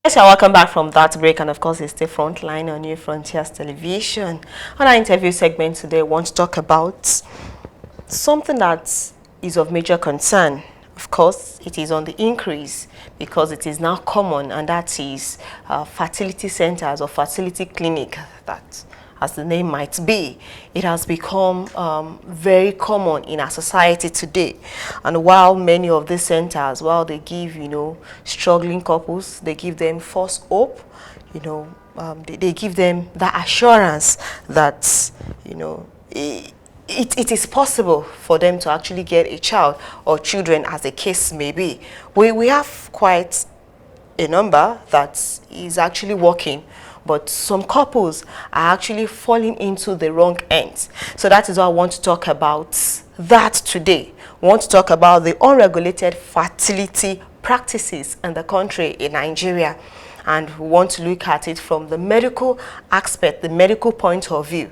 Yes, you're welcome back from that break, and of course it's the Frontline on New Frontiers Television. On our interview segment today, I want to talk about something that is of major concern. Of course, it is on the increase because it is now common, and that is fertility centers or fertility clinic that, as the name might be, it has become very common in our society today. And while many of these centers, while they give, struggling couples, they give them false hope, they give them that assurance that, it is possible for them to actually get a child or children, as the case may be. We have quite a number that is actually working, but some couples are actually falling into the wrong ends. So that is why I want to talk about that today. We want to talk about the unregulated fertility practices in the country in Nigeria. And we want to look at it from the medical aspect, the medical point of view.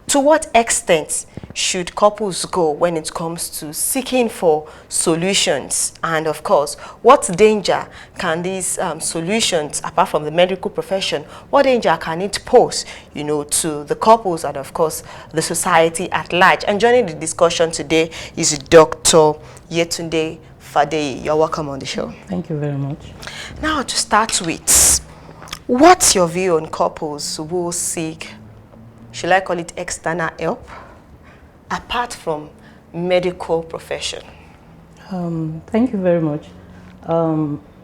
To what extent should couples go when it comes to seeking for solutions? And of course, what danger can these solutions, apart from the medical profession, what danger can it pose, to the couples and of course the society at large? And joining the discussion today is Dr. Yetunde Fadeye. You're welcome on the show. Thank you very much. Now, to start with, what's your view on couples who seek, should I call it external help, apart from medical profession? Thank you very much.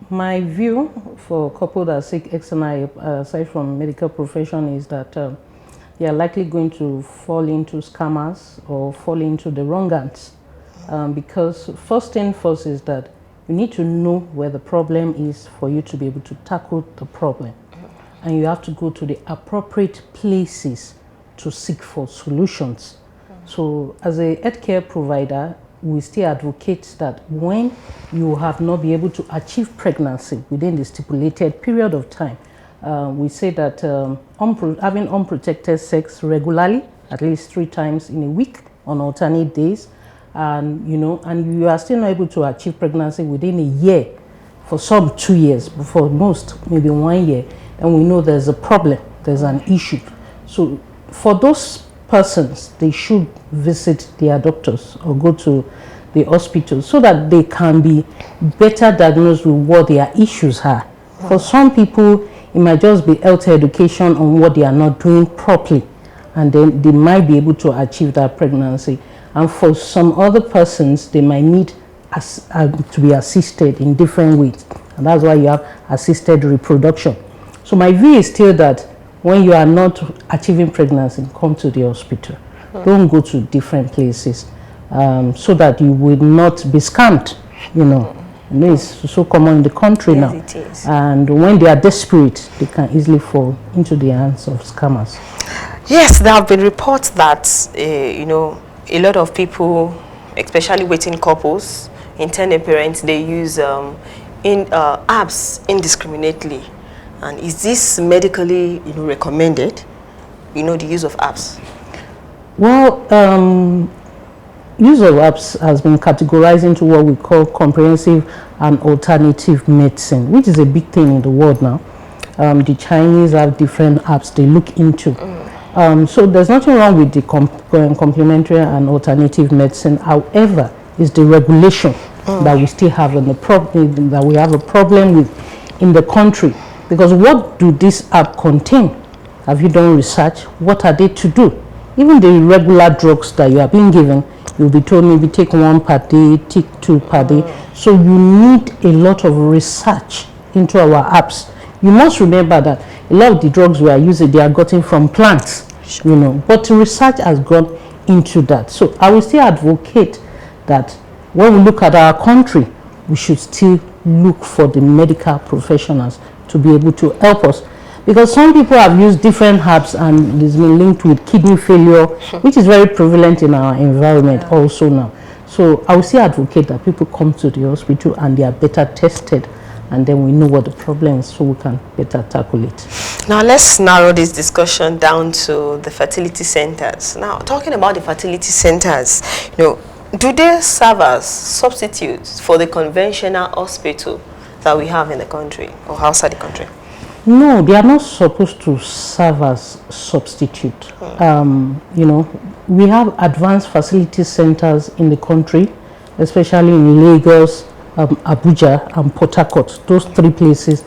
My view for couples that seek external help, aside from medical profession, is that they are likely going to fall into scammers or fall into the wrong hands. Because first thing first is that you need to know where the problem is for you to be able to tackle the problem. And you have to go to the appropriate places to seek for solutions. So as a healthcare provider, we still advocate that when you have not been able to achieve pregnancy within the stipulated period of time, we say that having unprotected sex regularly, at least 3 times in a week on alternate days, and you are still not able to achieve pregnancy within a year, for some 2 years, but for most maybe 1 year, and we know there's a problem, there's an issue. So for those persons, they should visit their doctors or go to the hospital so that they can be better diagnosed with what their issues are. For some people, it might just be health education on what they are not doing properly, and then they might be able to achieve that pregnancy. And for some other persons, they might need to be assisted in different ways. And that's why you have assisted reproduction. So my view is still that when you are not achieving pregnancy, come to the hospital. Don't go to different places so that you will not be scammed. It's so common in the country now. It is. And when they are desperate, they can easily fall into the hands of scammers. Yes, there have been reports that, a lot of people, especially waiting couples, intending parents, they use apps indiscriminately. And is this medically, recommended? The use of apps? Well, use of apps has been categorized into what we call comprehensive and alternative medicine, which is a big thing in the world now. The Chinese have different apps they look into. So there's nothing wrong with the complementary and alternative medicine. However, it's the regulation that we still have in the problem, that we have a problem with in the country. Because what do this app contain? Have you done research? What are they to do? Even the regular drugs that you are being given, you'll be told maybe take 1 per day, take 2 per day. So you need a lot of research into our apps. You must remember that a lot of the drugs we are using, they are gotten from plants, but research has gone into that. So I will still advocate that when we look at our country, we should still look for the medical professionals to be able to help us. Because some people have used different apps and it's been linked with kidney failure, which is very prevalent in our environment also now. So I will still advocate that people come to the hospital and they are better tested, and then we know what the problem is so we can better tackle it. Now let's narrow this discussion down to the fertility centers. Now, talking about the fertility centers, do they serve as substitutes for the conventional hospital that we have in the country or outside the country? No, they are not supposed to serve as substitute. You know, we have advanced facility centers in the country, especially in Lagos, Abuja, and Port Harcourt. Those three places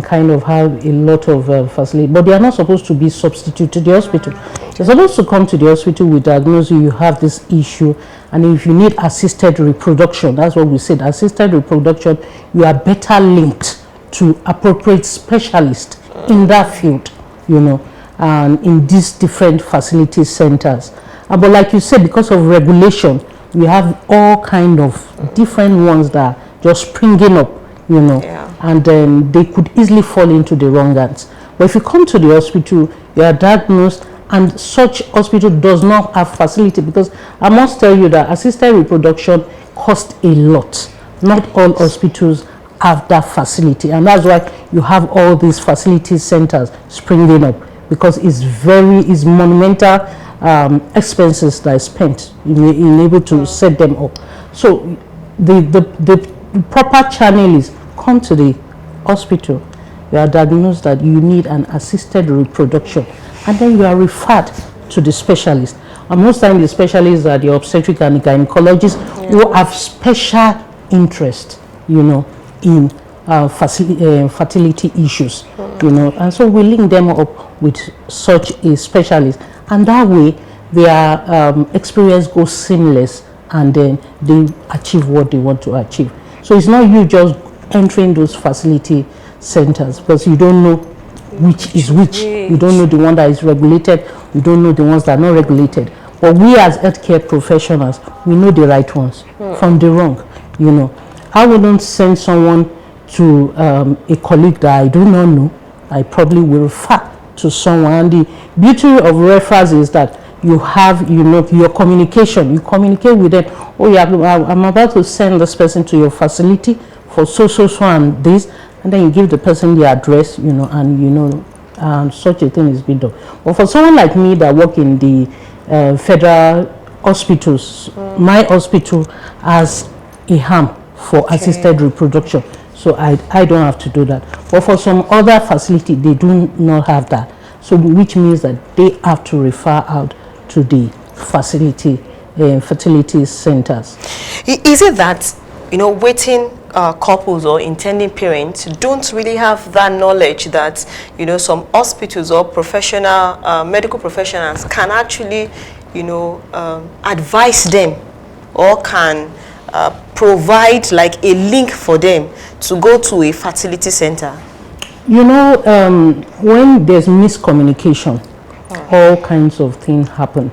kind of have a lot of facility, but they are not supposed to be substitute to the hospital. You're supposed to come to the hospital with diagnosis, you have this issue, and if you need assisted reproduction, that's what we said, assisted reproduction, you are better linked to appropriate specialists in that field, you know, and in these different facility centers. But like you said, because of regulation, we have all kind of different ones that are just springing up, you know, and then they could easily fall into the wrong hands. But if you come to the hospital, you are diagnosed, and such hospital does not have facility, because I must tell you that assisted reproduction costs a lot. Not all hospitals have that facility, and that's why you have all these facility centers springing up, because it's monumental expenses that are spent in able to set them up. So the proper channel is come to the hospital, you are diagnosed that you need an assisted reproduction, and then you are referred to the specialist. And most times the specialists are the obstetric and gynecologists who have special interest, you know, in fertility issues, you know, and so we link them up with such a specialist, and that way their experience goes seamless, and then they achieve what they want to achieve. So it's not you just entering those facility centers, because you don't know which is which. You don't know the one that is regulated, you don't know the ones that are not regulated. But we as healthcare professionals, we know the right ones from the wrong, you know. I wouldn't send someone to a colleague that I do not know. I probably will refer to someone. And the beauty of referrals is that you have, you know, your communication. You communicate with them. Oh yeah, I'm about to send this person to your facility for so and this, and then you give the person the address, you know, and you know, such a thing is being done. But for someone like me that work in the federal hospitals, my hospital has a arm for assisted reproduction, so I don't have to do that. But for some other facility, they do not have that, so which means that they have to refer out to the facility fertility centers. Is it that, you know, waiting couples or intending parents don't really have that knowledge that, you know, some hospitals or professional medical professionals can actually, you know, advise them, or can provide like a link for them to go to a fertility center? You know, when there's miscommunication, all kinds of things happen.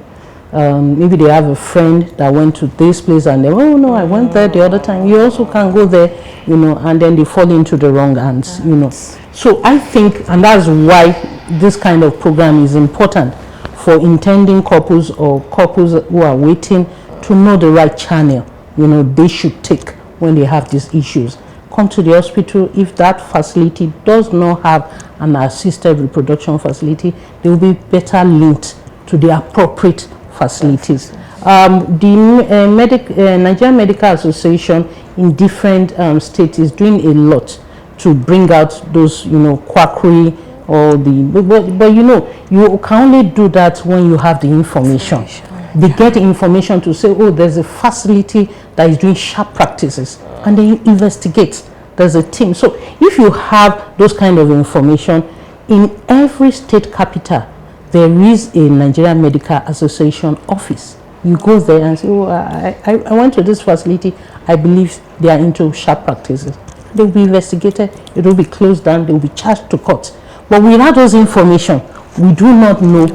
Maybe they have a friend that went to this place and they, oh no, I went there the other time. You also can go there, you know, and then they fall into the wrong hands, you know. So I think, and that's why this kind of program is important for intending couples or couples who are waiting to know the right channel, you know, they should take when they have these issues. Come to the hospital. If that facility does not have an assisted reproduction facility, they will be better linked to the appropriate facilities. The Nigerian Medical Association in different states is doing a lot to bring out those, you know, quackery or but you know, you can only do that when you have the information. They get the information to say, oh, there's a facility that is doing sharp practices, and then you investigate. There's a team. So if you have those kind of information, in every state capital, there is a Nigerian Medical Association office. You go there and say, oh, I went to this facility, I believe they are into sharp practices. They will be investigated, it will be closed down, they will be charged to court. But without those information, we do not know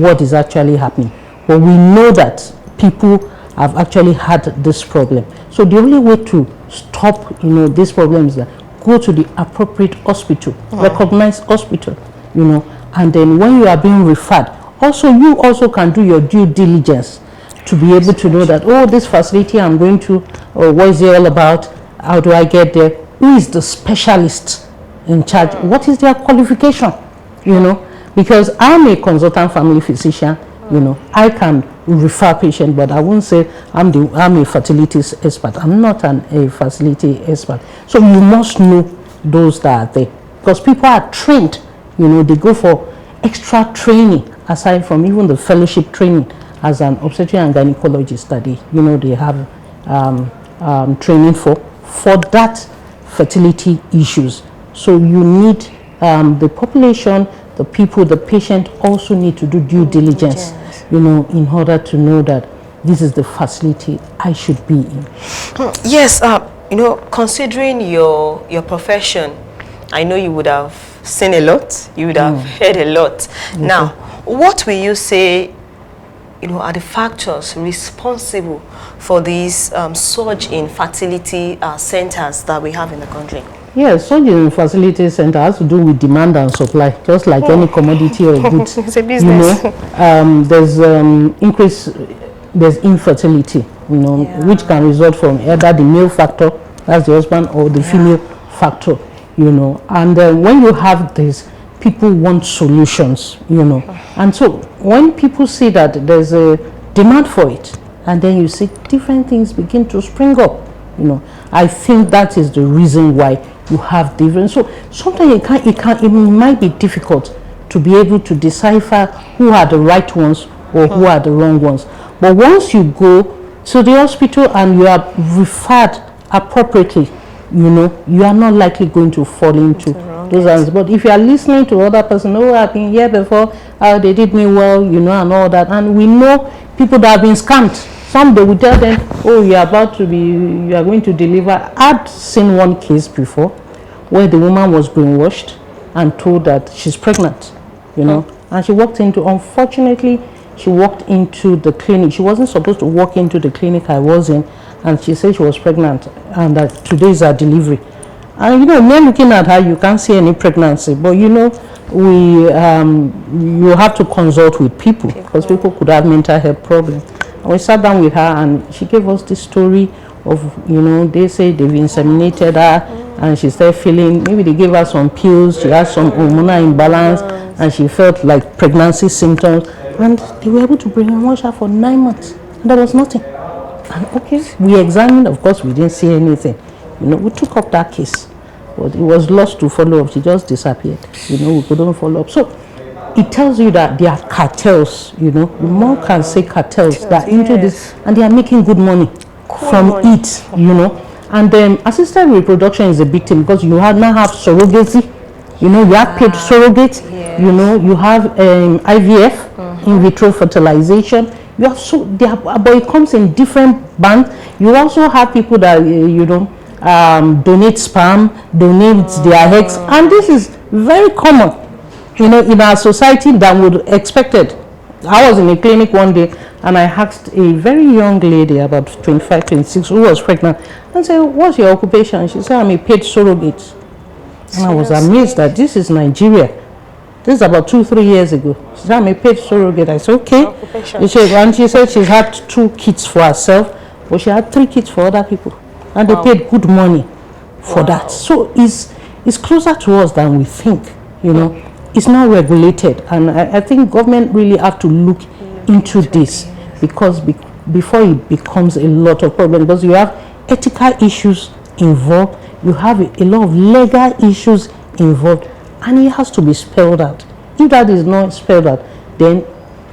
what is actually happening. But we know that people have actually had this problem. So the only way to stop, you know, this problem is that go to the appropriate hospital, recognized hospital, you know, and then when you are being referred, also you also can do your due diligence to be able to know that, oh, this facility I'm going to, or what is it all about, how do I get there, who is the specialist in charge, what is their qualification, you know, because I'm a consultant family physician, you know, I can refer patient, but I won't say I'm a fertility expert. I'm not a fertility expert. So you must know those that are there. because people are trained, they go for extra training aside from even the fellowship training as an obstetrician and gynecologist that they have training for that fertility issues. So you need the population, the people, the patient also need to do due diligence, in order to know that this is the facility I should be in. Yes, considering your profession, I know you would have seen a lot, you would have heard a lot. Okay. Now, what will you say, are the factors responsible for these surge in fertility centers that we have in the country? Yes, surge in fertility center has to do with demand and supply, just like any commodity or goods. It's a business. There's increase. There's infertility, which can result from either the male factor, that's the husband, or the female factor, And when you have this, people want solutions, And so when people see that there's a demand for it, and then you see different things begin to spring up, I think that is the reason why you have different. So sometimes it might be difficult to be able to decipher who are the right ones or who are the wrong ones. But once you go to the hospital and you are referred appropriately, you are not likely going to fall into those hands. But if you are listening to other person, I've been here before, they did me well, and all that, and we know people that have been scammed. Some they will tell them, you are going to deliver. I've seen one case before where the woman was brainwashed and told that she's pregnant, and she walked into, unfortunately, she walked into the clinic. She wasn't supposed to walk into the clinic I was in, and she said she was pregnant and that today is her delivery. And men looking at her, you can't see any pregnancy, but you have to consult with people because people could have mental health problems. And we sat down with her and she gave us this story of, they say they've inseminated her and she started feeling, maybe they gave her some pills, she had some hormonal imbalance and she felt like pregnancy symptoms. And they were able to brainwash her for 9 months. And there was nothing. And okay, we examined, of course, we didn't see anything. We took up that case. But it was lost to follow up. She just disappeared. We couldn't follow up. So it tells you that there are cartels, More can say cartels that into this, and they are making good money from it, And then assisted reproduction is a big thing because you now have surrogacy. You have paid surrogate. Yes. You have IVF, in vitro fertilization. You have but it comes in different bands. You also have people that donate sperm, donate their eggs, and this is very common, in our society than would expected. I was in a clinic one day and I asked a very young lady about 25, 26 who was pregnant and said, "What's your occupation?" She said, "I'm a paid surrogate." And I was amazed that this is Nigeria. This is about 2-3 years ago. She said, "I'm a paid surrogate." I said, "Okay." And she said she's had 2 kids for herself, but she had 3 kids for other people. And they paid good money for that. So it's closer to us than we think, It's not regulated. And I think government really have to look into this because before it becomes a lot of problem, because you have ethical issues involved, you have a lot of legal issues involved, and it has to be spelled out. If that is not spelled out, then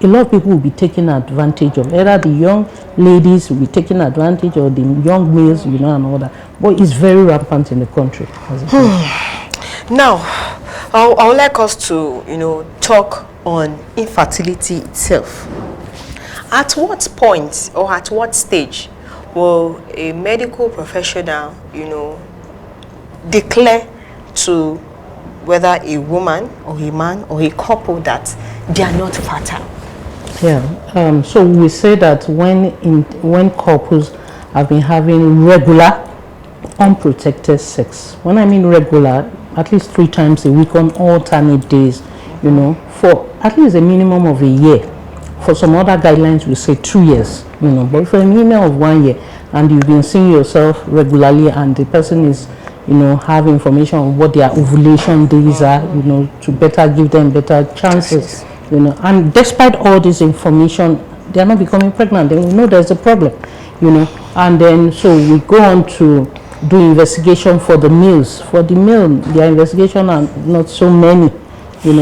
a lot of people will be taken advantage of. Either the young ladies will be taken advantage or the young males, and all that. But it's very rampant in the country. Now, I would like us to, talk on infertility itself. At what point or at what stage will a medical professional, declare to whether a woman or a man or a couple that they are not fertile? Yeah. So we say that when couples have been having regular, unprotected sex. When I mean regular, at least 3 times a week on alternate days, for at least a minimum of a year. For some other guidelines, we say 2 years, but for a minimum of 1 year, and you've been seeing yourself regularly, and the person is, have information on what their ovulation days are, to better give them better chances, and despite all this information, they are not becoming pregnant. Then we know there's a problem, and then so we go on to do investigation for the males. For the male, their investigation are not so many,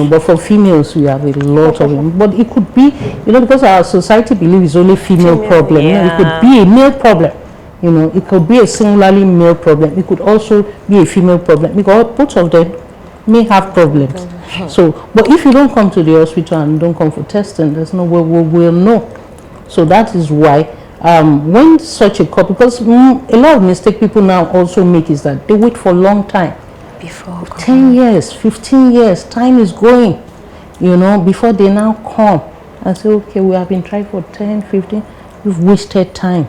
but for females we have a lot of them. But it could be, because our society believes it's only female problem. Yeah. It could be a male problem. It could be a singularly male problem. It could also be a female problem, because both of them may have problems. So, but if you don't come to the hospital and don't come for testing, there's no way we'll know. So that is why when such a couple, because a lot of mistake people now also make is that they wait for a long time. Before 10 years, 15 years, time is going, before they now come and say, okay, we have been trying for 10, 15, you've wasted time,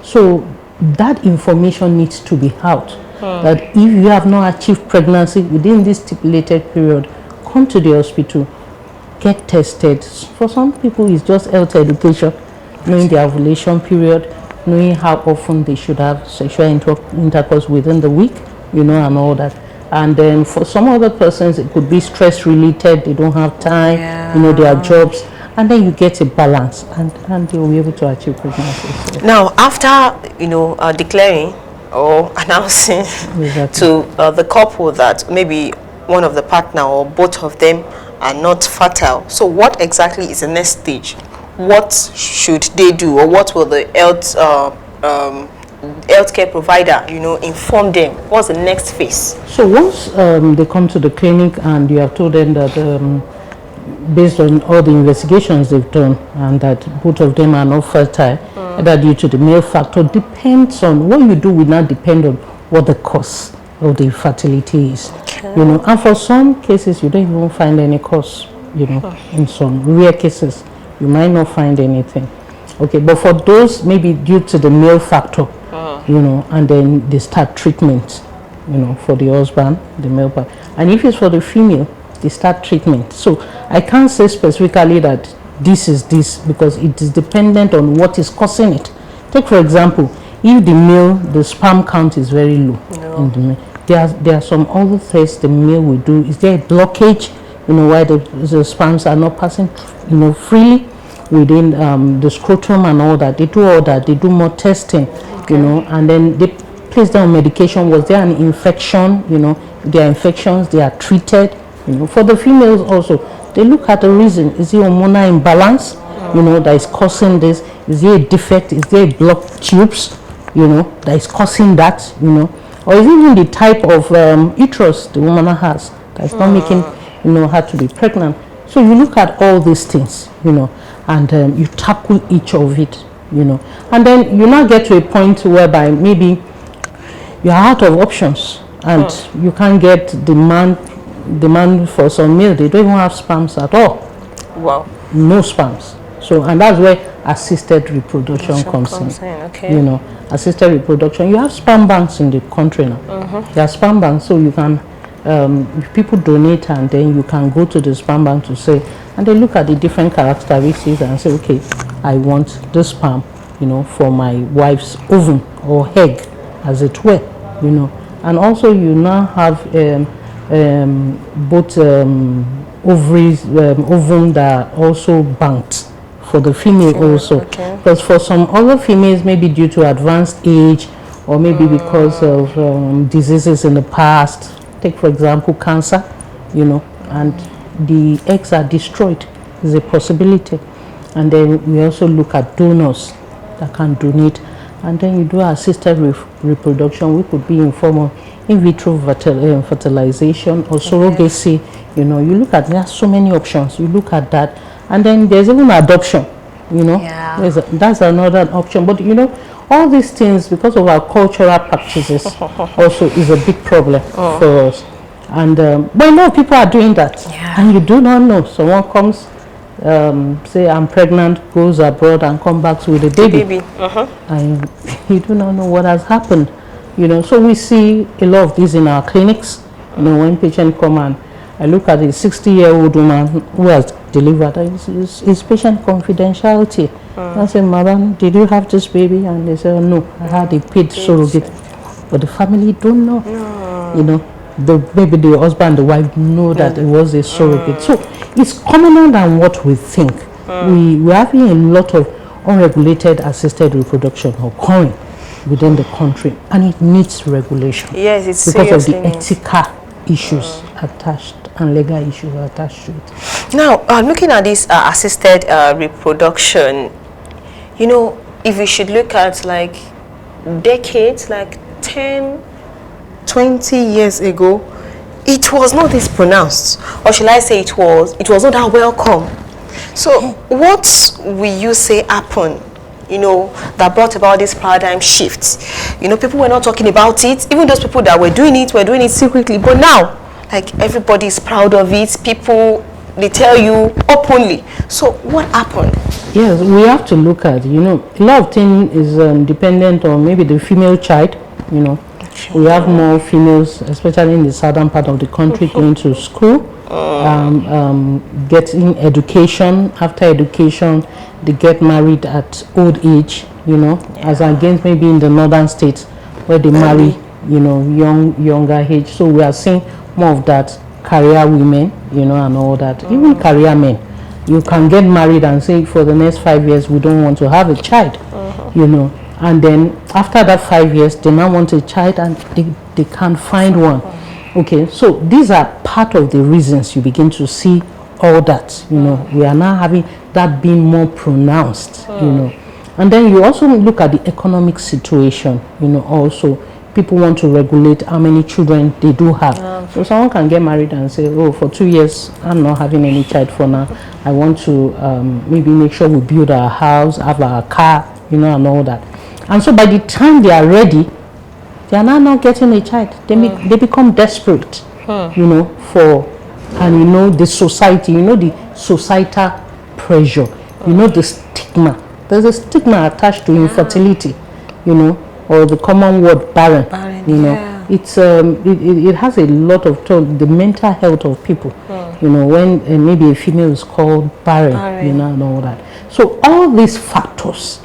So that information needs to be out. That if you have not achieved pregnancy within this stipulated period, come to the hospital, get tested. For some people, it's just health education, knowing the ovulation period, knowing how often they should have sexual intercourse within the week, and all that. And then for some other persons, it could be stress related, they don't have time, their jobs. And then you get a balance, and you'll be able to achieve pregnancy. So. Now, after, declaring or announcing to the couple that maybe one of the partner or both of them are not fertile, so what exactly is the next stage? What should they do, or what will the healthcare provider, inform them? What's the next phase? So once they come to the clinic and you have told them that based on all the investigations they've done and that both of them are not fertile, that due to the male factor, depends on what you do will not depend on what the cause of the infertility is. And for some cases you don't even find any cause, in some rare cases you might not find anything. Okay, but for those maybe due to the male factor, and then they start treatment, for the husband, the male part. And if it's for the female, they start treatment. So I can't say specifically that this is this, because it is dependent on what is causing it. Take for example, if the male, the sperm count is very low in the male, there are some other tests the male will do. Is there a blockage, why the sperms are not passing, freely within the scrotum and all that? They do all that. They do more testing, and then they place down medication. Was there an infection? If there are infections, they are treated. For the females also, they look at the reason. Is it hormonal imbalance, that is causing this? Is there a defect? Is there a blocked tubes, that is causing that, Or is it even the type of uterus the woman has that is not making, her to be pregnant? So you look at all these things, and you tackle each of it, And then you now get to a point whereby maybe you are out of options and you can't get demand for some male. They don't even have sperms at all. Wow. No sperms. So, and that's where assisted reproduction comes in. Okay. Assisted reproduction. You have sperm banks in the country now. There are sperm banks, so you can, people donate, and then you can go to the sperm bank to say, and they look at the different characteristics and say, okay, I want this sperm, for my wife's ovum or egg, as it were, And also you now have both ovaries, ovum that are also banked for the female also. Because for some other females, maybe due to advanced age, or maybe because of diseases in the past, take for example cancer, and the eggs are destroyed, is a possibility. And then we also look at donors that can donate. And then you do assisted reproduction, which could be in form of in vitro fertilization or surrogacy. You look at, there are so many options. You look at that, and then there's even adoption. That's another option. But all these things, because of our cultural practices, also is a big problem for us. And but people are doing that, and you do not know. Someone comes, say I'm pregnant, goes abroad and comes back with a baby. And you do not know what has happened. So we see a lot of this in our clinics. When patients come and I look at a 60-year-old woman who has delivered, it's patient confidentiality. I say, madam, did you have this baby? And they say, oh, no, I had a paid surrogate. But the family don't know. Maybe the husband and the wife know that it was a surrogate. So it's commoner than what we think. We're having a lot of unregulated assisted reproduction occurring. within the country, and it needs regulation. Yes, it's because of the seriously needs. ethical issues attached and legal issues attached to it. Now, looking at this assisted reproduction, you know, if we should look at like decades, like 10, 20 years ago, it was not this pronounced, or shall I say it was not that welcome. So what will you say happened, you know, that brought about this paradigm shift? You know, people were not talking about it. Even those people that were doing it secretly. But now, like, everybody is proud of it. People, they tell you openly. So what happened? Yes, we have to look at, you know, a lot of things is dependent on maybe the female child, you know. We have more females, especially in the southern part of the country, going to school, getting education. After education, they get married at old age, you know, as against maybe in the northern states where they marry, you know, younger age. So we are seeing more of that, career women, you know, and all that. Even career men, you can get married and say for the next 5 years we don't want to have a child, you know. And then after that 5 years, they now want a child and they can't find one. Okay, so these are part of the reasons you begin to see all that, you know. We are now having that being more pronounced, you know. And then you also look at the economic situation, you know, also. People want to regulate how many children they do have. So someone can get married and say, oh, for 2 years, I'm not having any child for now. I want to maybe make sure we build our house, have our car, you know, and all that. And so by the time they are ready, they are now not getting a child. They become desperate, you know, and you know, the society, you know, the societal pressure, you know, the stigma. There's a stigma attached to infertility, you know, or the common word barren, you know. It's it has a lot of toll, the mental health of people, you know, when maybe a female is called barren, you know, and all that. So all these factors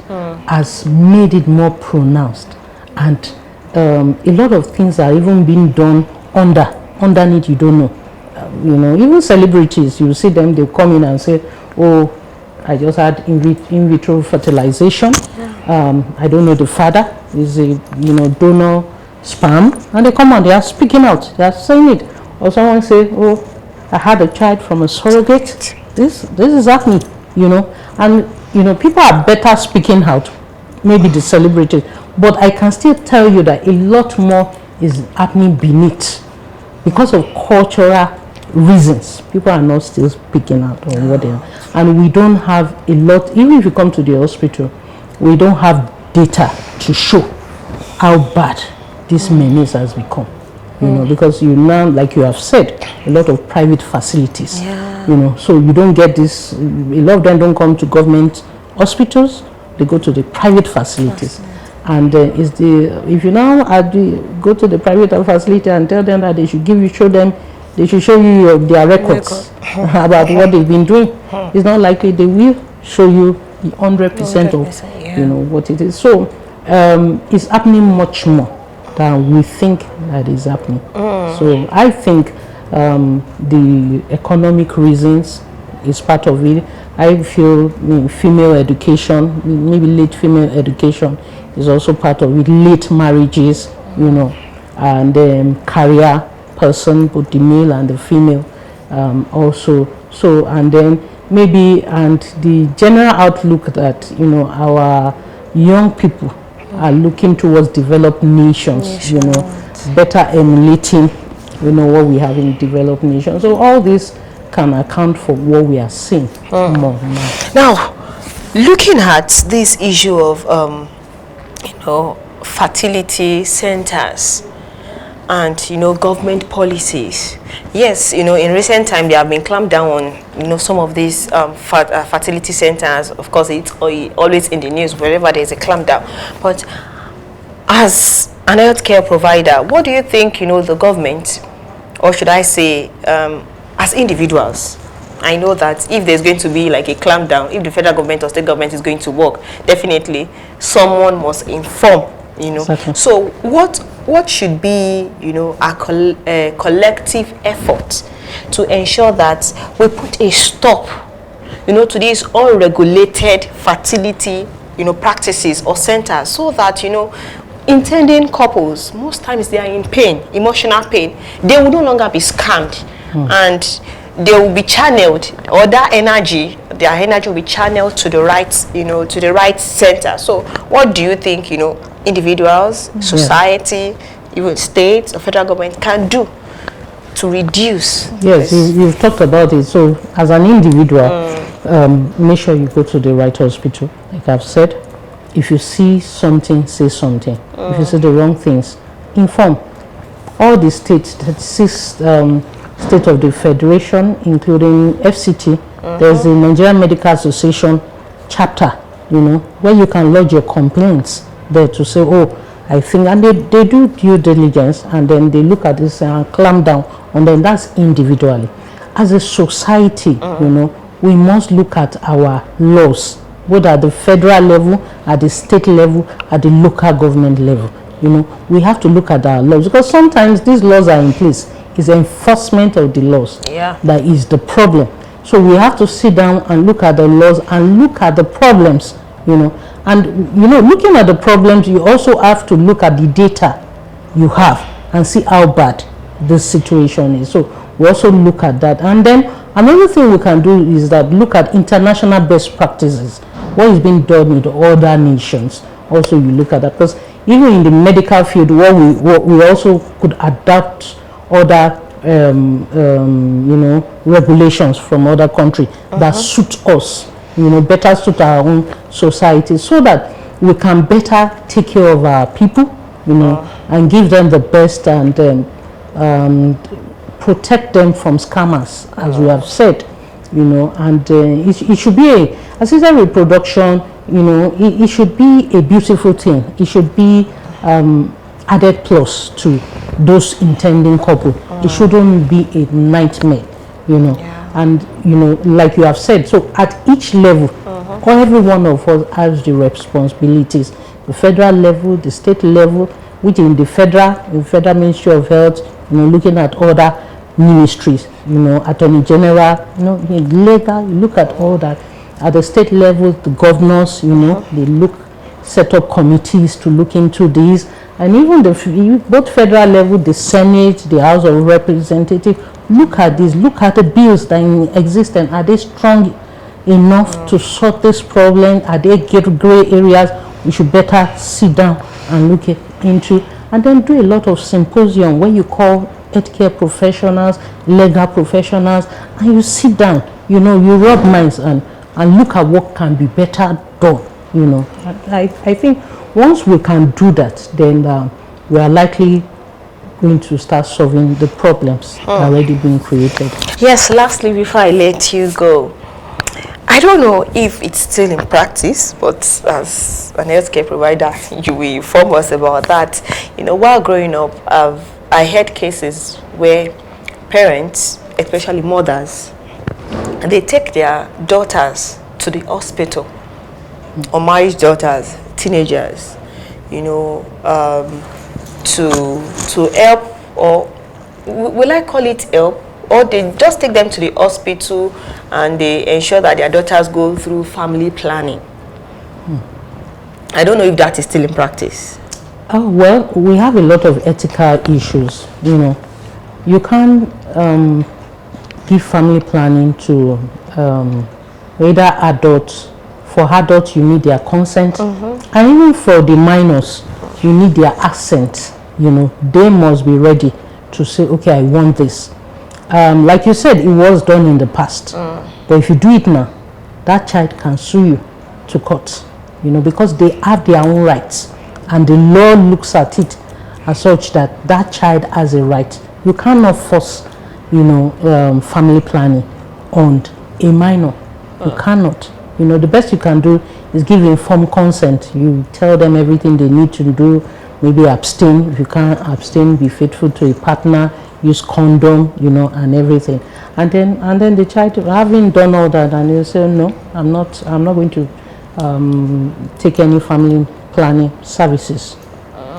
has made it more pronounced, and a lot of things are even being done underneath, you don't know. You know, even celebrities, you see them, they come in and say, oh, I just had in vitro fertilization. I don't know the father is a, you know, donor sperm, and they come and they are speaking out, they are saying it. Or someone say, oh, I had a child from a surrogate. This is happening, you know. And you know, people are better speaking out, maybe the celebrities, but I can still tell you that a lot more is happening beneath because of cultural reasons. People are not still speaking out on what they are, and we don't have a lot. Even if you come to the hospital, we don't have data to show how bad this menace has become, you know, because you now, like you have said, a lot of private facilities, you know, so you don't get this. A lot of them don't come to government hospitals, they go to the private facilities. And if you now go to the private facility and tell them that they should they should show you their records about what they've been doing, it's not likely they will show you 100% of you know what it is. So it's happening much more than we think that is happening. So I think the economic reasons is part of it. I feel female education, maybe late female education, is also part of it. Late marriages, you know, and career person, both the male and the female, also. So, and then maybe, and the general outlook that, you know, our young people are looking towards developed nations, you know, better emulating, you know, what we have in developed nations. So all this can account for what we are seeing more now. Now, looking at this issue of, you know, fertility centers and, you know, government policies. Yes, you know, in recent time, they have been clamped down on, you know, some of these fertility centers. Of course, it's always in the news wherever there's a clampdown. But as an healthcare provider, what do you think, you know, the government, or should I say, as individuals? I know that if there's going to be like a clampdown, if the federal government or state government is going to work, definitely someone must inform, you know. Exactly. So what should be, you know, a collective effort to ensure that we put a stop, you know, to these unregulated fertility, you know, practices or centers, so that, you know, intending couples, most times they are in pain, emotional pain. They will no longer be scammed, and they will be channeled, or that energy, their energy will be channeled to the right, you know, to the right center. So what do you think, you know, individuals, society, even states or federal government can do to reduce? Yes, you've talked about it. So as an individual, make sure you go to the right hospital. Like I've said, if you see something, say something. If you see the wrong things, inform. All the states, that state of the federation, including FCT, there's the Nigerian Medical Association chapter, you know, where you can lodge your complaints there to say, oh, I think, and they do due diligence, and then they look at this and clamp down, and then that's individually. As a society, you know, we must look at our laws, both at the federal level, at the state level, at the local government level. You know, we have to look at our laws, because sometimes these laws are in place. It's enforcement of the laws that is the problem. So we have to sit down and look at the laws and look at the problems, you know. And, you know, looking at the problems, you also have to look at the data you have and see how bad this situation is. So we also look at that. And then another thing we can do is that look at international best practices. What is being done in other nations. Also, you look at that, because even in the medical field, what we also could adapt other you know, regulations from other countries that suit us, you know, better suit our own society, so that we can better take care of our people, you know, and give them the best, and protect them from scammers, as we have said, you know. And it should be assisted reproduction, you know, it should be a beautiful thing. It should be added plus to those intending couple. It shouldn't be a nightmare, you know. And, you know, like you have said, so at each level, every one of us has the responsibilities. The federal level, the state level, which in the federal Ministry of Health, you know, looking at other ministries, you know, Attorney General, you know, legal, you look at all that. At the state level, the governors, you know, they set up committees to look into these. And even both federal level, the Senate, the House of Representatives, look at this, look at the bills that are in existence. Are they strong enough to sort this problem? Are they gray areas we should better sit down and look into? And then do a lot of symposium where you call healthcare professionals, legal professionals, and you sit down, you know, you rub minds and look at what can be better done, you know. I think once we can do that, then we are likely going to start solving the problems already being created. Yes, lastly, before I let you go, I don't know if it's still in practice, but as an healthcare provider, you will inform us about that. You know, while growing up, I had cases where parents, especially mothers, they take their daughters to the hospital, unmarried daughters, teenagers, you know, to help, or will I call it help, or they just take them to the hospital and they ensure that their daughters go through family planning. I don't know if that is still in practice. Oh, well, we have a lot of ethical issues, you know. You can't give family planning to either adults. For adults, you need their consent, and even for the minors, you need their assent. You know, they must be ready to say, okay, I want this. Like you said, it was done in the past, but if you do it now, that child can sue you to court, you know, because they have their own rights, and the law looks at it as such that that child has a right. You cannot force, you know, family planning on a minor. You cannot. You know, the best you can do is give informed consent. You tell them everything they need to do. Maybe abstain. If you can't abstain, be faithful to a partner. Use condom, you know, and everything. And then the child, having done all that, and you say, no, I'm not going to take any family planning services.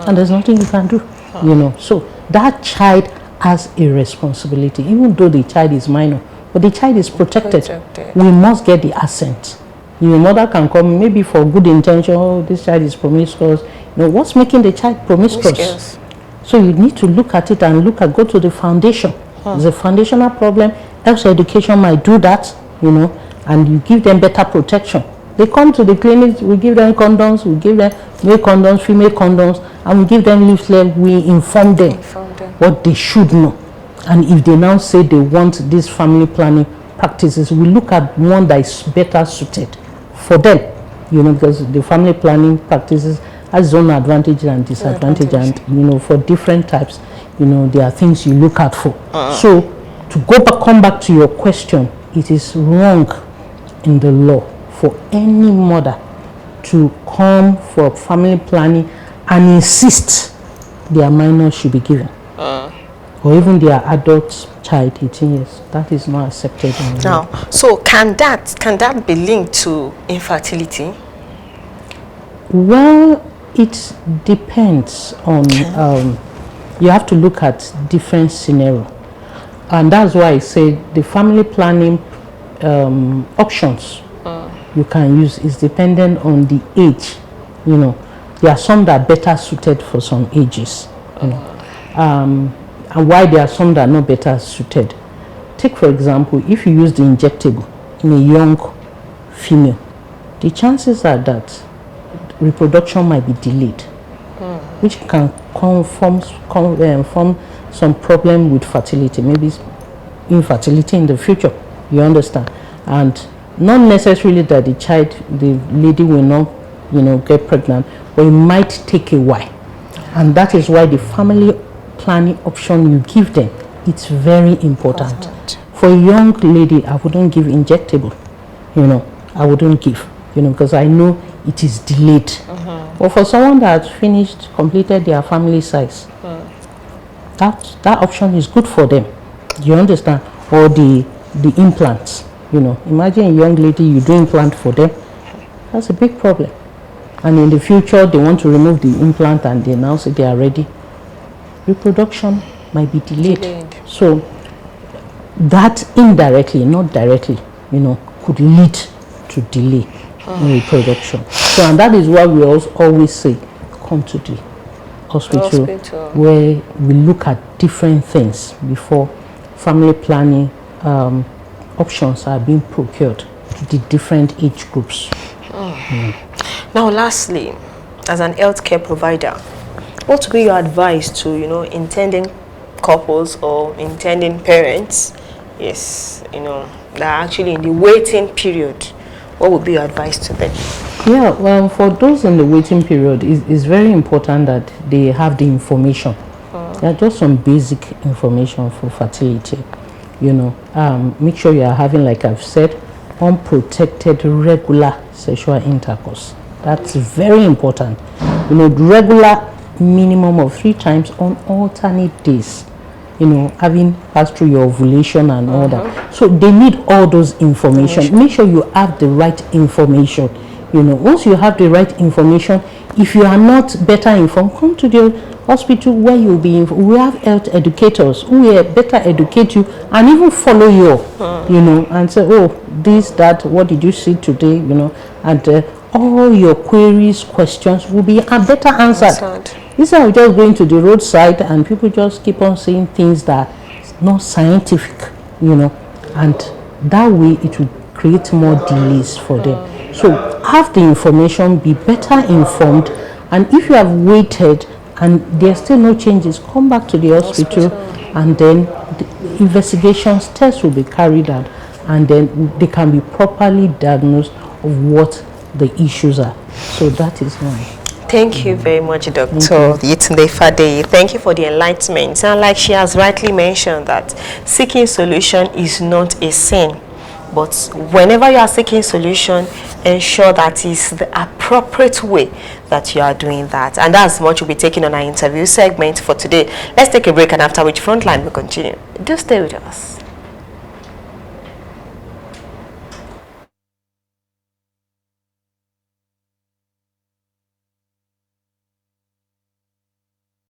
And there's nothing you can do, you know. So that child has a responsibility, even though the child is minor, but the child is protected. We must get the assent, Your mother can come maybe for good intention. Oh, this child is promiscuous. What's making the child promiscuous? So you need to look at it and go to the foundation. It's a foundational problem. Health education might do that, and you give them better protection. They come to the clinic, we give them condoms, we give them male condoms, female condoms, and we give them leaflet. We inform them what they should know. And if they now say they want this family planning practices, we look at one that is better suited for them, because the family planning practices has its own advantage and disadvantage, and for different types, there are things you look out for. So to come back to your question, it is wrong in the law for any mother to come for family planning and insist their minor should be given, or even their adult child 18 years. That is not accepted in the law. So can that be linked to infertility? Well, it depends on, you have to look at different scenario, and that's why I say the family planning options you can use is dependent on the age. There are some that are better suited for some ages, and why there are some that are not better suited. Take for example, if you use the injectable in a young female, the chances are that reproduction might be delayed, which can form some problem with fertility, maybe infertility in the future. You understand? And not necessarily that the lady will not, get pregnant, but it might take a while. And that is why the family planning option you give them, it's very important. For a young lady, I wouldn't give injectable, I wouldn't give, because I know it is delayed. But for someone that completed their family size, that option is good for them. You understand? Or the implants, imagine a young lady, you do implant for them. That's a big problem. And in the future, they want to remove the implant and they now say they are ready. Reproduction might be delayed. So that indirectly, not directly, could lead to delay in reproduction. So, and that is why we always say, come to the hospital where we look at different things before family planning options are being procured to the different age groups. Now, lastly, as an healthcare provider, what would be your advice to intending couples or intending parents? Yes, that are actually in the waiting period. What would be your advice to them? Yeah, well, for those in the waiting period, it's very important that they have the information. There are just some basic information for fertility. Make sure you are having, like I've said, unprotected regular sexual intercourse. That's very important. Regular minimum of 3 times on alternate days. Having passed through your ovulation and all that. So they need all those information. Make sure you have the right information. Once you have the right information, if you are not better informed, come to the hospital where you'll be informed. We have health educators who will better educate you and even follow you up, and say, oh, this, that, what did you see today, and all your queries, questions will be better answered. Instead of just going to the roadside and people just keep on saying things that are not scientific, and that way it will create more delays for them. So have the information, be better informed, and if you have waited and there's still no changes, come back to the hospital and then the investigations, tests will be carried out, and then they can be properly diagnosed of what the issues are. So that is why. Thank you very much, Dr. Yetunde Fadeye. Thank you for the enlightenment. And like she has rightly mentioned, that seeking solution is not a sin. But whenever you are seeking solution, ensure that is the appropriate way that you are doing that. And that's what we'll be taking on our interview segment for today. Let's take a break, and after which Frontline will continue. Do stay with us.